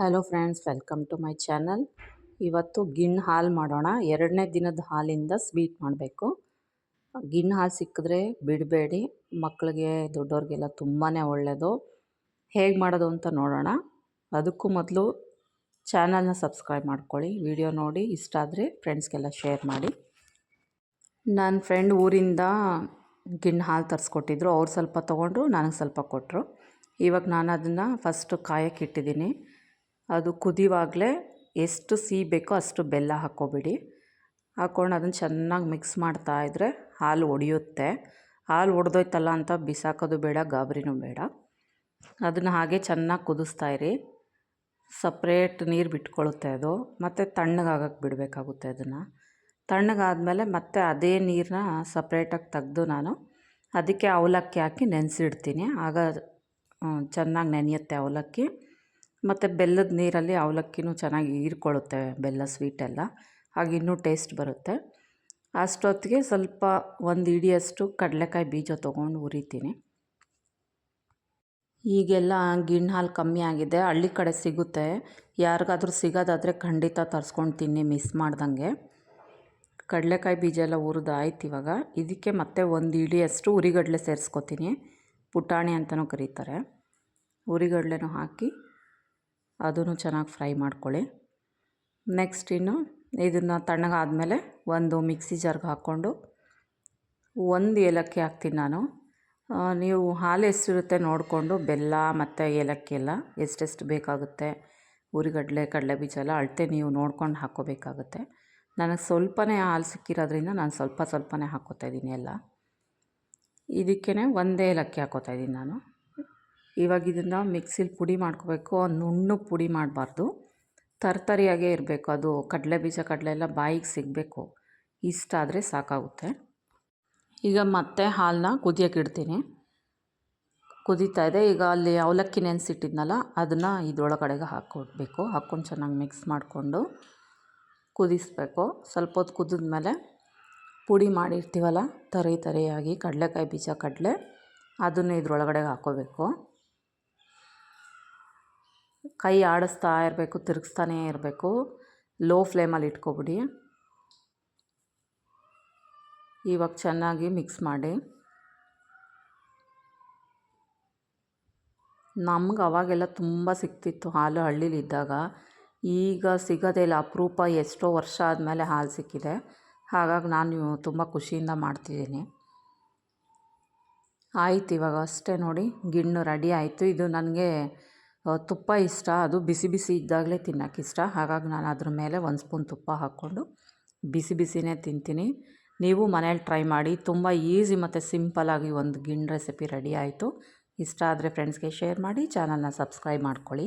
Hello friends, welcome to my channel. ಇವತ್ತು ಗಿಣ್ಣು ಹಾಲು ಮಾಡೋಣ. 2ನೇ ದಿನದ ಹಾಲಿಂದ ಸ್ವೀಟ್ ಮಾಡಬೇಕು. ಗಿಣ್ಣು ಹಾಲು ಸಿಕ್ಕಿದ್ರೆ ಬಿಡಬೇಡಿ, ಮಕ್ಕಳಿಗೆ ದೊಡ್ಡವ್ರಿಗೆಲ್ಲ ತುಂಬಾ ಒಳ್ಳೆಯದು. ಹೇಗೆ ಮಾಡೋದು ಅಂತ ನೋಡೋಣ. ಅದಕ್ಕೂ ಮೊದಲು ಚಾನಲ್ನ ಸಬ್ಸ್ಕ್ರೈಬ್ ಮಾಡ್ಕೊಳ್ಳಿ. ವಿಡಿಯೋ ನೋಡಿ ಇಷ್ಟ ಆದರೆ ಫ್ರೆಂಡ್ಸ್ಗೆಲ್ಲ ಶೇರ್ ಮಾಡಿ. ನನ್ನ ಫ್ರೆಂಡ್ ಊರಿಂದ ಗಿಣ್ಣು ಹಾಲು ತರಿಸ್ಕೊಟ್ಟಿದ್ರು. ಅವ್ರು ಸ್ವಲ್ಪ ತೊಗೊಂಡ್ರು, ನನಗೆ ಸ್ವಲ್ಪ ಕೊಟ್ಟರು. ಇವಾಗ ನಾನು ಅದನ್ನು ಫಸ್ಟು ಕಾಯಕ್ಕೆ ಇಟ್ಟಿದ್ದೀನಿ. ಅದು ಕುದಿವಾಗಲೇ ಎಷ್ಟು ಸಿಹಿ ಬೇಕೋ ಅಷ್ಟು ಬೆಲ್ಲ ಹಾಕ್ಕೊಬಿಡಿ. ಹಾಕ್ಕೊಂಡು ಅದನ್ನು ಚೆನ್ನಾಗಿ ಮಿಕ್ಸ್ ಮಾಡ್ತಾಯಿದ್ರೆ ಹಾಲು ಒಡೆಯುತ್ತೆ. ಹಾಲು ಒಡೆದೋಯ್ತಲ್ಲ ಅಂತ ಬಿಸಾಕೋದು ಬೇಡ, ಗಾಬರಿನೂ ಬೇಡ. ಅದನ್ನು ಹಾಗೆ ಚೆನ್ನಾಗಿ ಕುದಿಸ್ತಾಯಿರಿ. ಸಪ್ರೇಟ್ ನೀರು ಬಿಟ್ಕೊಳ್ಳುತ್ತೆ ಅದು. ಮತ್ತು ತಣ್ಣಗಾಗಕ್ಕೆ ಬಿಡಬೇಕಾಗುತ್ತೆ. ಅದನ್ನು ತಣ್ಣಗಾದಮೇಲೆ ಮತ್ತೆ ಅದೇ ನೀರನ್ನ ಸಪ್ರೇಟಾಗಿ ತೆಗೆದು ನಾನು ಅದಕ್ಕೆ ಅವಲಕ್ಕಿ ಹಾಕಿ ನೆನೆಸಿಡ್ತೀನಿ. ಆಗ ಚೆನ್ನಾಗಿ ನೆನೆಯುತ್ತೆ ಅವಲಕ್ಕಿ. ಮತ್ತು ಬೆಲ್ಲದ ನೀರಲ್ಲಿ ಅವಲಕ್ಕಿನೂ ಚೆನ್ನಾಗಿ ಹೀರ್ಕೊಳ್ಳುತ್ತೆ, ಬೆಲ್ಲ ಸ್ವೀಟೆಲ್ಲ. ಹಾಗೆ ಇನ್ನೂ ಟೇಸ್ಟ್ ಬರುತ್ತೆ. ಅಷ್ಟೊತ್ತಿಗೆ ಸ್ವಲ್ಪ 1 ಹಿಡಿಯಷ್ಟು ಕಡಲೆಕಾಯಿ ಬೀಜ ತೊಗೊಂಡು ಹುರಿತೀನಿ. ಈಗೆಲ್ಲ ಗಿಣ್ಣು ಹಾಲು ಕಮ್ಮಿ ಆಗಿದೆ, ಹಳ್ಳಿ ಕಡೆ ಸಿಗುತ್ತೆ. ಯಾರಿಗಾದ್ರೂ ಸಿಗೋದಾದರೆ ಖಂಡಿತ ತರಿಸ್ಕೊಂಡು ತಿನ್ನಿ, ಮಿಸ್ ಮಾಡ್ದಂಗೆ. ಕಡಲೆಕಾಯಿ ಬೀಜ ಎಲ್ಲ ಹುರಿದಾಯ್ತು. ಇವಾಗ ಇದಕ್ಕೆ ಮತ್ತೆ 1 ಹಿಡಿಯಷ್ಟು ಹುರಿಗಡಲೆ ಸೇರಿಸ್ಕೊತೀನಿ. ಪುಟಾಣಿ ಅಂತಲೂ ಕರೀತಾರೆ. ಹುರಿಗಡಲೆನೂ ಹಾಕಿ ಅದನ್ನು ಚೆನ್ನಾಗಿ ಫ್ರೈ ಮಾಡ್ಕೊಳ್ಳಿ. ನೆಕ್ಸ್ಟ್ ಇನ್ನು ಇದನ್ನು ತಣ್ಣಗಾದಮೇಲೆ ಒಂದು ಮಿಕ್ಸಿ ಜಾರ್ಗೆ ಹಾಕ್ಕೊಂಡು 1 ಏಲಕ್ಕಿ ಹಾಕ್ತೀನಿ ನಾನು. ನೀವು ಹಾಲು ಎಷ್ಟಿರುತ್ತೆ ನೋಡಿಕೊಂಡು ಬೆಲ್ಲ ಮತ್ತು ಏಲಕ್ಕಿ ಎಲ್ಲ ಎಷ್ಟೆಷ್ಟು ಬೇಕಾಗುತ್ತೆ, ಹುರಿಗಡಲೆ ಕಡಲೆ ಬೀಜ ಎಲ್ಲ ಅಳತೆ ನೀವು ನೋಡ್ಕೊಂಡು ಹಾಕ್ಕೋಬೇಕಾಗುತ್ತೆ. ನನಗೆ ಸ್ವಲ್ಪನೇ ಹಾಲು ಸಿಕ್ಕಿರೋದ್ರಿಂದ ನಾನು ಸ್ವಲ್ಪನೇ ಹಾಕ್ಕೋತಾಯಿದ್ದೀನಿ ಎಲ್ಲ. ಇದಕ್ಕೇ 1 ಏಲಕ್ಕಿ ಹಾಕ್ಕೋತಾಯಿದ್ದೀನಿ ನಾನು. ಇವಾಗ ಇದನ್ನು ಮಿಕ್ಸಿಲಿ ಪುಡಿ ಮಾಡ್ಕೋಬೇಕು. ನುಣ್ಣಗೆ ಪುಡಿ ಮಾಡಬಾರ್ದು, ತರ್ತರಿಯಾಗೇ ಇರಬೇಕು. ಅದು ಕಡಲೆ ಬೀಜ ಕಡಲೆ ಎಲ್ಲ ಬಾಯಿಗೆ ಸಿಗಬೇಕು. ಇಷ್ಟ ಆದರೆ ಸಾಕಾಗುತ್ತೆ. ಈಗ ಮತ್ತೆ ಹಾಲನ್ನ ಕುದಿಯೋಕೆ ಇಡ್ತೀನಿ. ಕುದೀತಾ ಇದೆ. ಈಗ ಅಲ್ಲಿ ಅವಲಕ್ಕಿ ನೆನೆಸಿಟ್ಟಿದ್ನಲ್ಲ ಅದನ್ನು ಇದರೊಳಗಡೆಗೆ ಹಾಕ್ಕೊಡ್ಬೇಕು. ಹಾಕ್ಕೊಂಡು ಚೆನ್ನಾಗಿ ಮಿಕ್ಸ್ ಮಾಡಿಕೊಂಡು ಕುದಿಸ್ಬೇಕು. ಸ್ವಲ್ಪ ಹೊತ್ತು ಕುದಿದ್ಮೇಲೆ ಪುಡಿ ಮಾಡಿರ್ತೀವಲ್ಲ ತರಿಯಾಗಿ ಕಡಲೆಕಾಯಿ ಬೀಜ ಕಡಲೆ, ಅದನ್ನು ಇದರೊಳಗಡೆ ಹಾಕ್ಕೋಬೇಕು. ಕೈ ಆಡಿಸ್ತಾ ಇರಬೇಕು, ತಿರುಗಿಸ್ತಾನೇ ಇರಬೇಕು. ಲೋ ಫ್ಲೇಮಲ್ಲಿ ಇಟ್ಕೊಬಿಡಿ. ಇವಾಗ ಚೆನ್ನಾಗಿ ಮಿಕ್ಸ್ ಮಾಡಿ. ನಮ್ಗೆ ಅವಾಗೆಲ್ಲ ತುಂಬ ಸಿಗ್ತಿತ್ತು ಹಾಲು ಹಳ್ಳೀಲಿದ್ದಾಗ. ಈಗ ಸಿಗೋದೇ ಇಲ್ಲ, ಅಪರೂಪ. ಎಷ್ಟೋ ವರ್ಷ ಆದಮೇಲೆ ಹಾಲು ಸಿಕ್ಕಿದೆ. ಹಾಗಾಗಿ ನಾನು ತುಂಬ ಖುಷಿಯಿಂದ ಮಾಡ್ತಿದ್ದೀನಿ. ಆಯ್ತು, ಇವಾಗ ಅಷ್ಟೇ ನೋಡಿ, ಗಿಣ್ಣು ರೆಡಿ ಆಯಿತು. ಇದು ನನಗೆ ತುಪ್ಪ ಇಷ್ಟ, ಅದು ಬಿಸಿ ಬಿಸಿ ಇದ್ದಾಗಲೇ ತಿನ್ನೋಕೆ ಇಷ್ಟ. ಹಾಗಾಗಿ ನಾನು ಅದ್ರ ಮೇಲೆ 1 ಸ್ಪೂನ್ ತುಪ್ಪ ಹಾಕ್ಕೊಂಡು ಬಿಸಿನೇ ತಿಂತೀನಿ. ನೀವು ಮನೇಲಿ ಟ್ರೈ ಮಾಡಿ. ತುಂಬ ಈಸಿ ಮತ್ತು ಸಿಂಪಲ್ಲಾಗಿ ಒಂದು ಗಿಣ್ಣು ರೆಸಿಪಿ ರೆಡಿ ಆಯಿತು. ಇಷ್ಟ ಆದರೆ ಫ್ರೆಂಡ್ಸ್ಗೆ ಶೇರ್ ಮಾಡಿ, ಚಾನಲ್ನ ಸಬ್ಸ್ಕ್ರೈಬ್ ಮಾಡ್ಕೊಳ್ಳಿ.